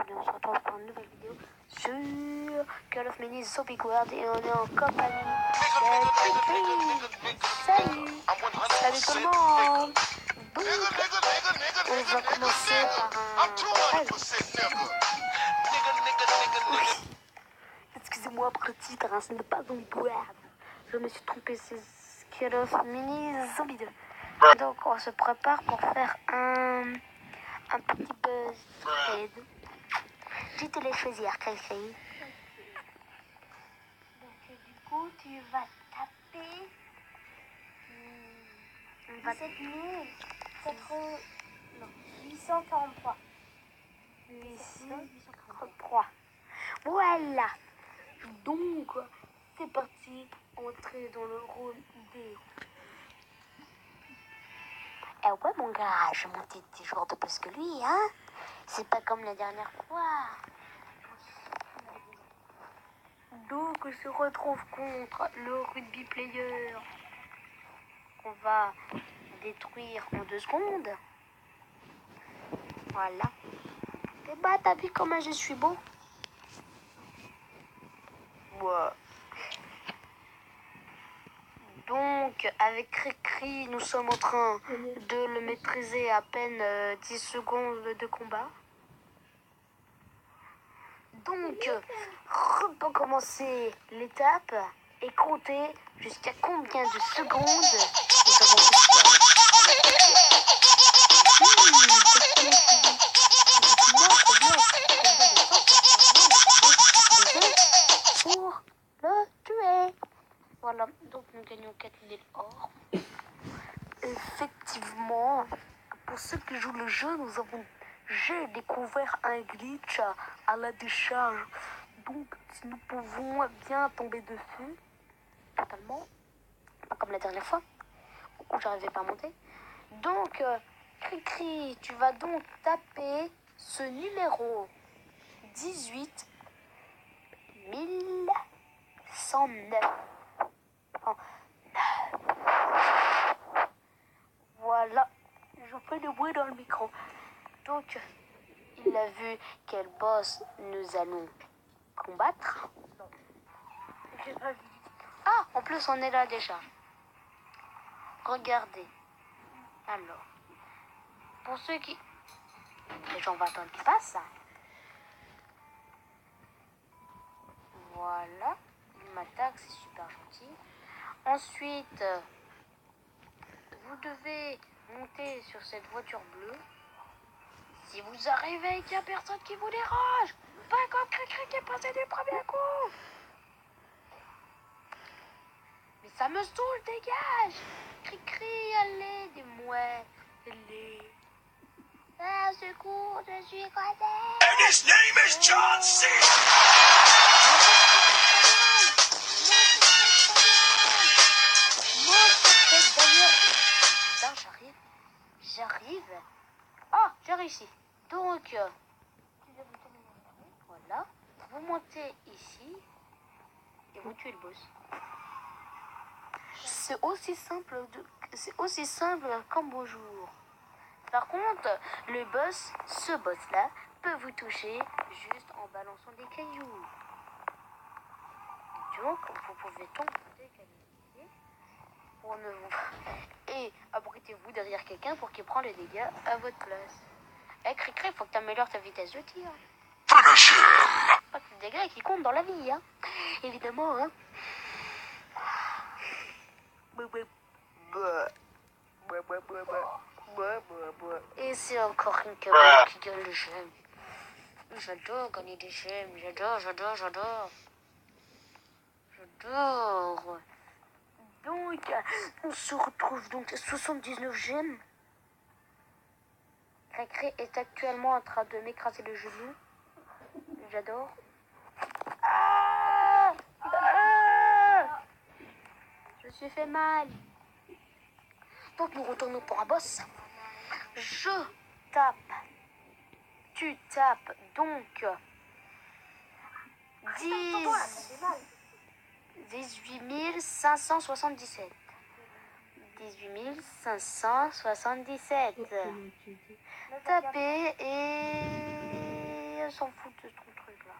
aujourd'hui on se retrouve pour une nouvelle vidéo sur Call of Mini Zombie World et on est en compagnie de Salut. Salut tout le monde. Donc, on va commencer par un Excusez-moi pour le titre, hein, ce n'est pas Zombie World. Je me suis trompé, c'est Call of Mini Zombie 2. Donc on se prépare pour faire un petit buzz trade. Je te laisse choisir, Cray-Cray. Donc du coup, tu vas taper 843. 843. Voilà. Donc, c'est parti. Entrer dans le rôle des... Eh ouais, mon gars, je montais 10 jours de plus que lui, hein. C'est pas comme la dernière fois. Donc, on se retrouve contre le rugby player qu'on va détruire en 2 secondes. Voilà. Et bah, t'as vu comment je suis beau? Ouais. Donc, avec Cricri, nous sommes en train de le maîtriser à peine 10 secondes de combat. Donc, on peut commencer l'étape et compter jusqu'à combien de secondes nous avons pour le tuer. Voilà, donc nous gagnons 4000 or. Effectivement, pour ceux qui jouent le jeu, j'ai découvert un glitch à la décharge. Donc, si nous pouvons bien tomber dessus, totalement, pas comme la dernière fois, où j'arrivais pas à monter. Donc, Cricri, tu vas donc taper ce numéro 18 109. Voilà, je fais du bruit dans le micro. Donc, il a vu quel boss nous allons combattre. Ah, en plus, on est là déjà. Regardez. Alors, pour ceux qui... Les gens vont attendre qu'ils passent. Voilà. Il m'attaque, c'est super gentil. Ensuite, vous devez monter sur cette voiture bleue. Si vous arrivez et qu'il n'y a personne qui vous dérange, pas comme Cricri qui est passé du premier coup. Mais ça me saoule, dégage. Cricri, allez, dis-moi. Allez. Ah, secours, je suis coincé. And his name is John C. Putain, j'arrive. Ah, j'ai réussi. Donc, voilà. Vous montez ici et vous tuez le boss. C'est aussi simple qu'un bonjour. Par contre, le boss, ce boss-là, peut vous toucher juste en balançant des cailloux. Donc, vous pouvez tomber des cailloux pour ne vous... Et abritez-vous derrière quelqu'un pour qu'il prenne les dégâts à votre place. Eh, Cricri, il faut que tu améliores ta vitesse de tir. Pas que les dégâts qui comptent dans la vie, hein. Évidemment, hein. Et c'est encore une cabane qui gagne le jeu. J'adore gagner des gemmes. J'adore. Donc, on se retrouve donc à 79 gemmes. Cricri est actuellement en train de m'écraser le genou. J'adore. Je me suis fait mal. Donc nous retournons pour un boss. Je tape. Tu tapes donc 18 577. 18 577. Tapez et elle s'en fout de ton truc là.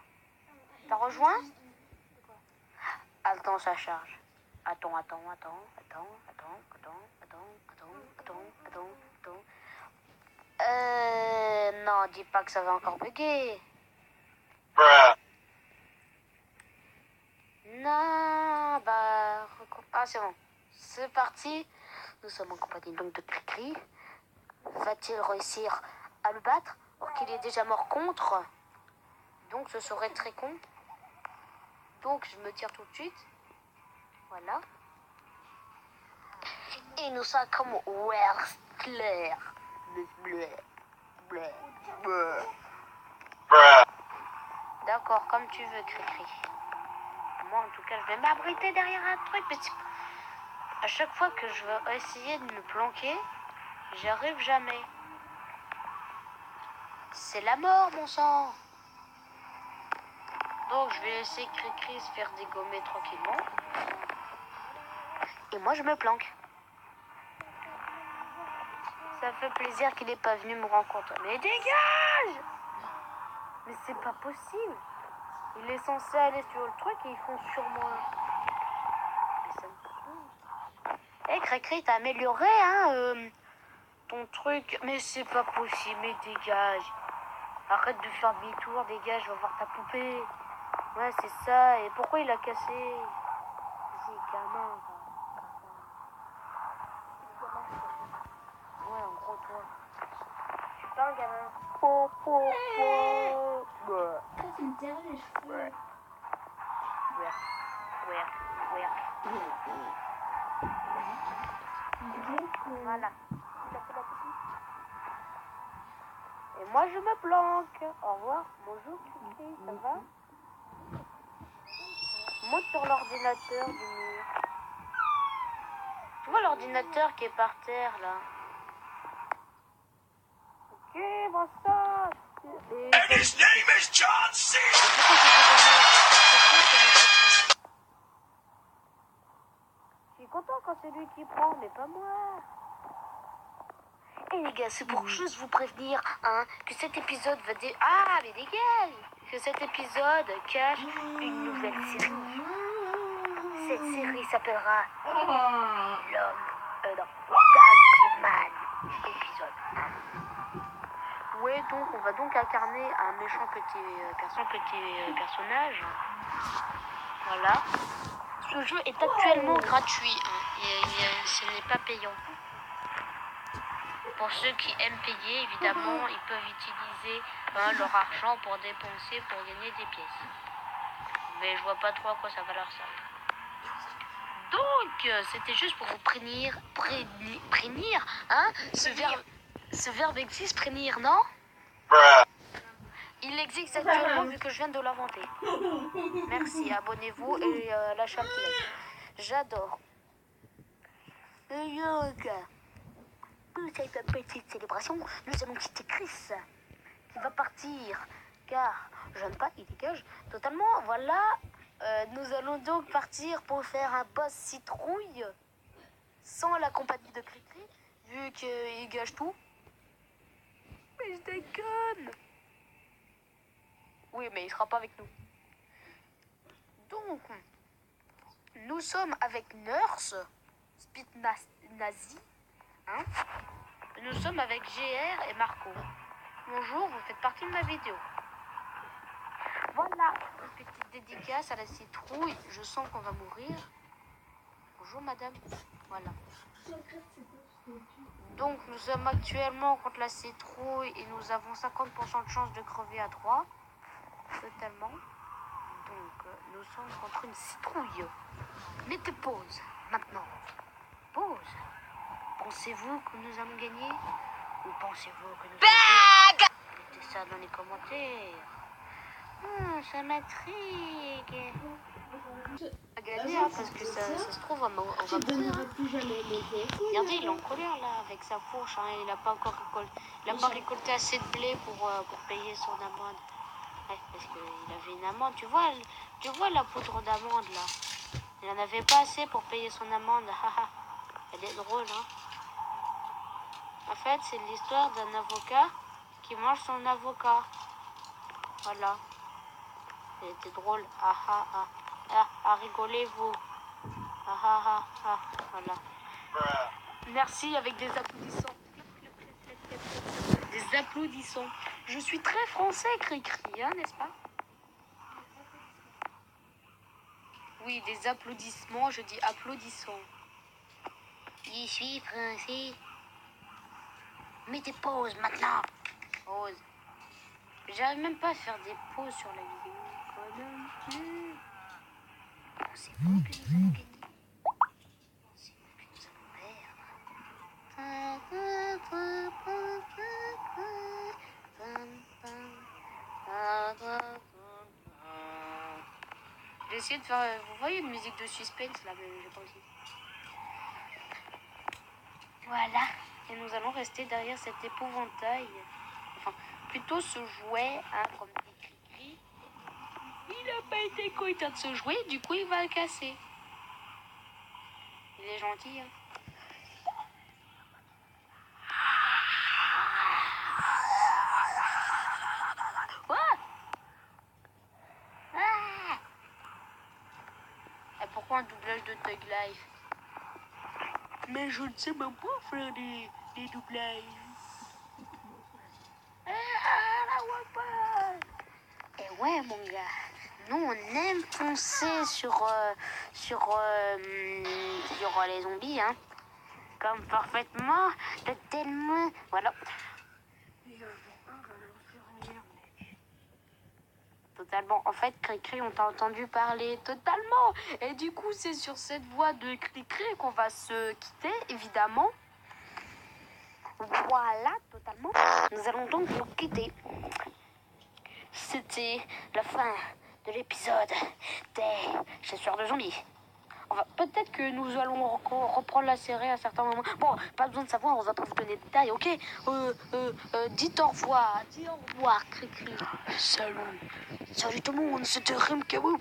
T'as rejoint? Attends, ça charge. Attends. Non, dis pas que ça va encore bugger. Bruh. Non, bah... Ah, c'est bon. C'est parti. Nous sommes en compagnie donc de Cricri. Va-t-il réussir à le battre? Or qu'il est déjà mort contre. Donc ce serait très con. Donc je me tire tout de suite. Voilà. Et nous sommes comme Wrestler. Bruh. D'accord, comme tu veux, Cricri. Moi, en tout cas, je vais m'abriter derrière un truc. Mais à chaque fois que je veux essayer de me planquer, j'y arrive jamais. C'est la mort, mon sang. Donc, je vais laisser Cricri se faire dégommer tranquillement. Et moi, je me planque. Ça fait plaisir qu'il n'est pas venu me rencontrer. Mais dégage! Mais c'est pas possible. Il est censé aller sur le truc et ils font sur moi. Mais ça me saoule. Hé, Cricri, t'as amélioré, hein, ton truc. Mais c'est pas possible, mais dégage. Arrête de faire demi-tour, dégage, je vais voir ta poupée. Ouais, c'est ça. Et pourquoi il a cassé? Vas-y, gamin. Ouais, en gros, toi. Je suis pas un gamin. Ça, tu me tires les cheveux. Voilà. Et moi, je me planque. Au revoir. Bonjour, Cricri. Ça va? Monte sur l'ordinateur du mur. Tu vois l'ordinateur qui est par terre, là? Ok, bon ça. And his name is John C. Je suis content quand c'est lui qui prend, mais pas moi. Et les gars, c'est pour juste vous prévenir, hein, que cet épisode va Ah, mais dégage! Que cet épisode cache une nouvelle série. Cette série s'appellera Dandyman, épisode 1. Ouais, donc on va donc incarner un méchant petit personnage. Voilà. Ce jeu est actuellement gratuit, hein, et ce n'est pas payant. Pour ceux qui aiment payer, évidemment, ils peuvent utiliser leur argent pour dépenser, pour gagner des pièces. Mais je vois pas trop à quoi ça va leur servir. Donc, c'était juste pour vous prévenir, hein, ce verbe existe, prévenir, non? Bruh. Il existe actuellement vu que je viens de l'inventer. Merci, abonnez-vous et lâchez un petit like. J'adore. Pour cette petite célébration, nous allons quitter Chris, qui va partir, car j'aime pas, il dégage totalement. Voilà, nous allons donc partir pour faire un boss citrouille, sans la compagnie de Cricri, vu qu'il gâche tout. Mais je déconne. Oui, mais il sera pas avec nous. Donc, nous sommes avec Nurse, Speed Nazi, hein. Nous sommes avec GR et Marco. Bonjour, vous faites partie de ma vidéo. Voilà, une petite dédicace à la citrouille. Je sens qu'on va mourir. Bonjour madame. Voilà. Donc nous sommes actuellement contre la citrouille et nous avons 50% de chance de crever à 3. Totalement. Donc nous sommes contre une citrouille. Mettez pause maintenant. Pause. Pensez-vous que nous allons gagner? Ou pensez-vous que nous allons gagner? Mettez ça dans les commentaires. Ça m'intrigue. On va gagner, hein, parce que ça se trouve, on va mourir. Regardez, il est en colère là avec sa fourche. Hein, il n'a pas encore récolté assez de blé pour payer son amende. Ouais, parce qu'il avait une amende. Tu vois la poudre d'amande là. Il n'en avait pas assez pour payer son amende. Elle est drôle, hein. En fait, c'est l'histoire d'un avocat qui mange son avocat. Voilà. C'était drôle. Ah ah ah. Ah, rigolez-vous. Ah ah ah ah. Voilà. Merci avec des applaudissants. Des applaudissants. Je suis très français, Cricri, hein, n'est-ce pas? Oui, des applaudissements, je dis applaudissants. Je suis français. Mets des pauses maintenant. Pause. J'arrive même pas à faire des pauses sur la vidéo. C'est bon que nous allons gagner. C'est bon que nous allons perdre. J'ai essayé de faire... Vous voyez une musique de suspense là, mais j'ai pas aussi. Voilà. Et nous allons rester derrière cet épouvantail. Enfin, plutôt ce jouet, hein, comme dit Cricri. Il n'a pas été content de ce jouet, du coup il va le casser. Il est gentil, hein. Et pourquoi un doublage de Thug Life? Mais je ne sais même pas faire des doublages. Et ouais, mon gars, nous on aime foncer sur les zombies, hein. Comme parfaitement, tellement. Voilà. Totalement. En fait, Cricri, on t'a entendu parler totalement. Et du coup, c'est sur cette voix de Cricri qu'on va se quitter, évidemment. Voilà, totalement. Nous allons donc nous quitter. C'était la fin de l'épisode des chasseurs de zombies. Enfin, peut-être que nous allons reprendre la série à certains moments. Bon, pas besoin de savoir, on va pas vous donner de détails, ok? Dites au revoir. Dis au revoir, Cricri. Salut. Salut tout le monde, c'était Rimkawou.